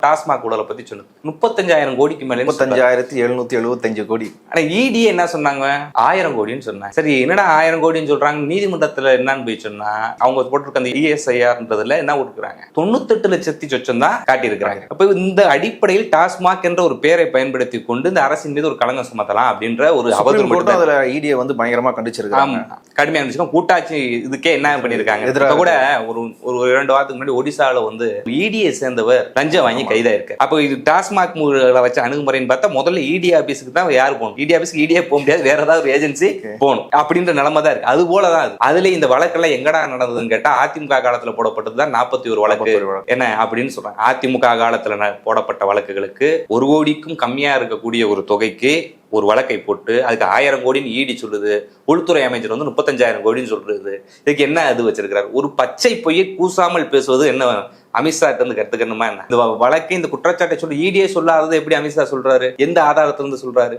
டாஸ்மாக் ஊழலை பத்தி சொன்னது 35,000 கோடிக்கு மேல 35,775 கோடி. ஆனா இடி என்ன சொன்னாங்க 1000 கோடின்னு சொன்னாங்க. சரி என்னடா 1000 கோடின்னு சொல்றாங்க, நீதிமன்றத்துல என்னன்னு போய் சொன்னா அவங்க போட்டிருக்க அந்த ESIRன்றதுல என்ன கொடுக்குறாங்க 98 லட்சத்தி சொச்சம் தான் காட்டியிருக்கிறாங்க. அப்ப இந்த அடிப்படையில் டாஸ்மாக் என்ற ஒரு பேரை பயன்படுத்தி கொண்டு இந்த அரசின் மீது ஒரு களங்கம் சுமத்தலாம் அப்படின்ற ஒரு அவதூறு. அதுல இடியை வந்து பயங்கரமா கண்டிச்சிருக்காங்க, கடுமையா இருந்துச்சு. கூட்டாட்சி இதுக்கே என்ன பண்ணிருக்காங்க கூட ஒரு 2 வாரத்துக்கு முன்னாடி ஒடிசால வந்து இடியை சேர்ந்தவர் லஞ்சம் வாங்கி கைதாயிருக்காரு. அப்போ இது டாஸ்மாக் வச்ச அணுகுமுறைன்னு பார்த்தா முதல்ல இடி ஆபீஸுக்கு தான் யாரு போகணும், இடி ஆபீஸ்க்கு இடியே போக முடியாது, வேற ஏதாவது ஒரு ஏஜென்சி போகணும் அப்படின்ற நிலைமை தான் இருக்கு. அது போலதான் அது. அதுல இந்த வழக்கெல்லாம் எங்கடா நடந்ததுன்னு கேட்டா அதிமுக காலத்துல போடப்பட்டதுதான் 41 வழக்கு என்ன அப்படின்னு சொல்றாங்க. அதிமுக காலத்துல போடப்பட்ட வழக்குகளுக்கு 1 கோடிக்கும் கம்மியா இருக்கக்கூடிய ஒரு தொகைக்கு ஒரு வழக்கை போட்டு அதுக்கு 1000 கோடின்னு ஈடி சொல்லுது. உள்துறை அமைச்சர் வந்து 35,000 கோடின்னு சொல்றது. இதுக்கு என்ன அது வச்சிருக்கிறார்? ஒரு பச்சை பொய்யை கூசாமல் பேசுவது என்ன அமித்ஷா இருந்து கருத்துக்கணுமா என்ன? இந்த வழக்கை இந்த குற்றச்சாட்டை சொல்லி ஈடியே சொல்லாதது எப்படி அமித்ஷா சொல்றாரு? எந்த ஆதாரத்திலிருந்து சொல்றாரு?